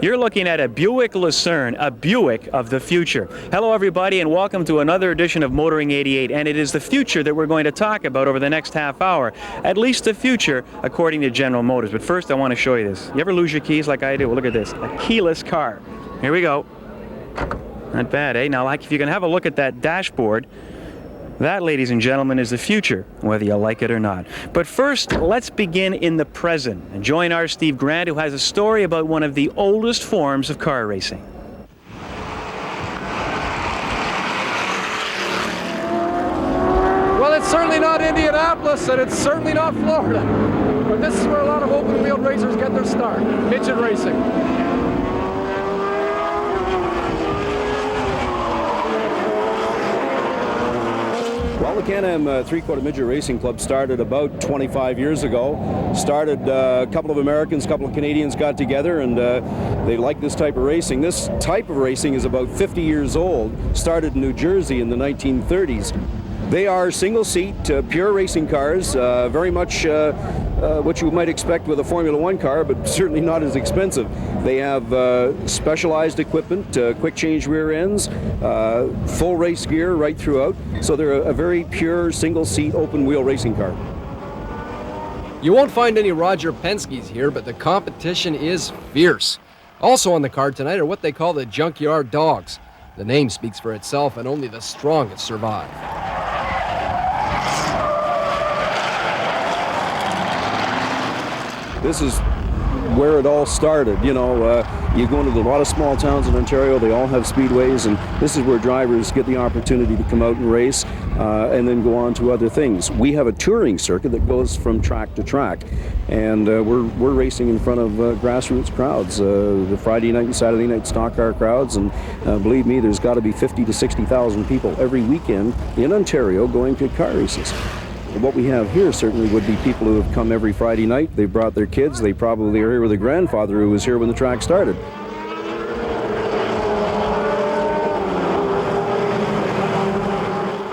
You're looking at a Buick Lucerne, a Buick of the future. Hello everybody and welcome to another edition of Motoring 88, and it is the future that we're going to talk about over the next half hour. At least the future according to General Motors. But first I want to show you this. You ever lose your keys like I do? Well, look at this, a keyless car. Here we go. Not bad, eh? Now, like, if you can have a look at that dashboard, that, ladies and gentlemen, is the future, whether you like it or not. But first, let's begin in the present and join our Steve Grant, who has a story about one of the oldest forms of car racing. Well, it's certainly not Indianapolis, and it's certainly not Florida. But this is where a lot of open-wheeled racers get their start, midget racing. Well, the Can-Am Three-Quarter Midget Racing Club started about 25 years ago. Started a couple of Americans, a couple of Canadians got together, and they like this type of racing. This type of racing is about 50 years old. Started in New Jersey in the 1930s. They are single-seat, pure racing cars, very much what you might expect with a Formula One car, but certainly not as expensive. They have specialized equipment, quick change rear ends, full race gear right throughout. So they're a very pure single-seat open-wheel racing car. You won't find any Roger Penske's here, but the competition is fierce. Also on the card tonight are what they call the Junkyard Dogs. The name speaks for itself, and only the strongest survive. This is where it all started. You know, you go into a lot of small towns in Ontario, they all have speedways, and this is where drivers get the opportunity to come out and race and then go on to other things. We have a touring circuit that goes from track to track, and we're racing in front of grassroots crowds, the Friday night and Saturday night stock car crowds, and believe me, there's got to be 50 to 60,000 people every weekend in Ontario going to car races. What we have here certainly would be people who have come every Friday night. They brought their kids. They probably are here with a grandfather who was here when the track started.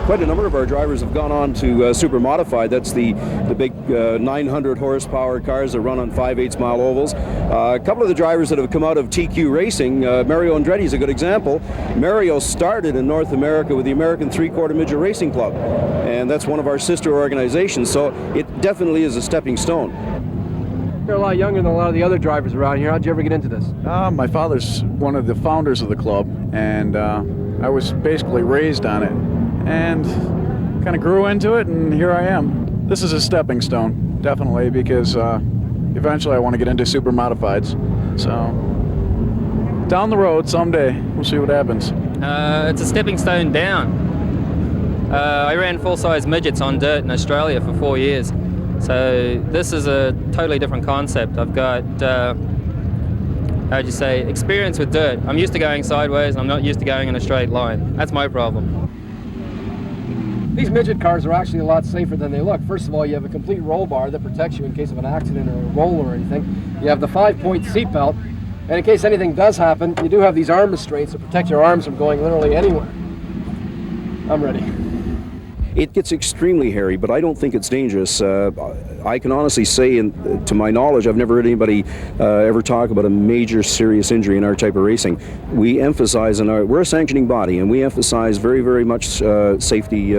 Quite a number of our drivers have gone on to Super Modified. That's the big 900 horsepower cars that run on 5/8 mile ovals. A couple of the drivers that have come out of TQ Racing, Mario Andretti is a good example. Mario started in North America with the American Three-Quarter Midget Racing Club, and that's one of our sister organizations, so it definitely is a stepping stone. You're a lot younger than a lot of the other drivers around here. How'd you ever get into this? My father's one of the founders of the club, and I was basically raised on it and kind of grew into it, and here I am. This is a stepping stone, definitely, because eventually I want to get into super modifieds. So down the road someday, we'll see what happens. It's a stepping stone down. I ran full-size midgets on dirt in Australia for 4 years. So this is a totally different concept. I've got, how'd you say, experience with dirt. I'm used to going sideways, I'm not used to going in a straight line. That's my problem. These midget cars are actually a lot safer than they look. First of all, you have a complete roll bar that protects you in case of an accident or a roll or anything. You have the 5-point seat belt, and in case anything does happen, you do have these arm restraints that protect your arms from going literally anywhere. I'm ready. It gets extremely hairy, but I don't think it's dangerous. I can honestly say, to my knowledge, I've never heard anybody ever talk about a major serious injury in our type of racing. We emphasize, we're a sanctioning body, and we emphasize very, very much safety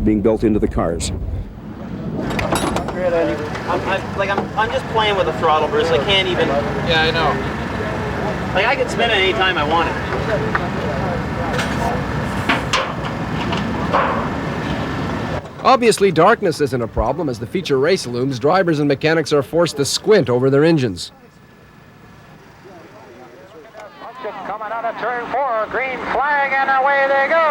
being built into the cars. Great, Andy. I'm just playing with the throttle, Bruce. I can't even. Yeah, I know. Like, I can spin it any time I want it. Obviously, darkness isn't a problem. As the feature race looms, drivers and mechanics are forced to squint over their engines. Coming out of turn 4, green flag, and away they go.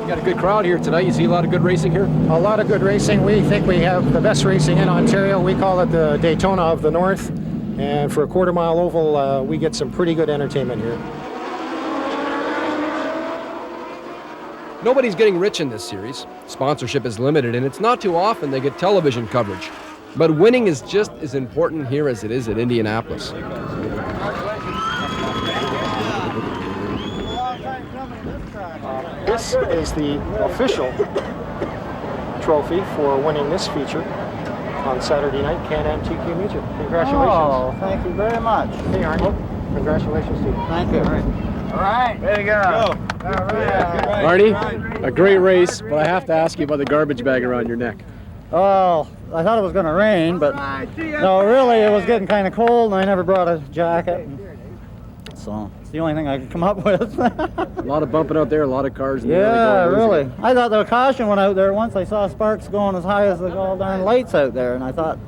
You got a good crowd here tonight. You see a lot of good racing here? A lot of good racing. We think we have the best racing in Ontario. We call it the Daytona of the North. And for a quarter-mile oval, we get some pretty good entertainment here. Nobody's getting rich in this series. Sponsorship is limited, and it's not too often they get television coverage. But winning is just as important here as it is at Indianapolis. This is the official trophy for winning this feature. on Saturday night, Can-Am TQ Midget. Congratulations. Oh, thank you very much. Hey, Arnie. Congratulations to you. Thank you. All right. There you go. All right. Arnie, a great race, but I have to ask you about the garbage bag around your neck. Oh, I thought it was going to rain, but no, really, it was getting kind of cold, and I never brought a jacket. So it's the only thing I could come up with. A lot of bumping out there, a lot of cars. Yeah, really. I thought the caution went out there once. I saw sparks going as high as the all darn lights out there, and I thought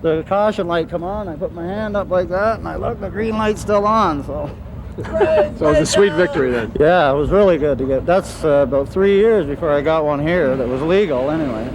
the caution light come on. I put my hand up like that, and I looked, the green light's still on. So it was a sweet victory then. yeah, it was really good to get. That's about 3 years before I got one here that was legal anyway.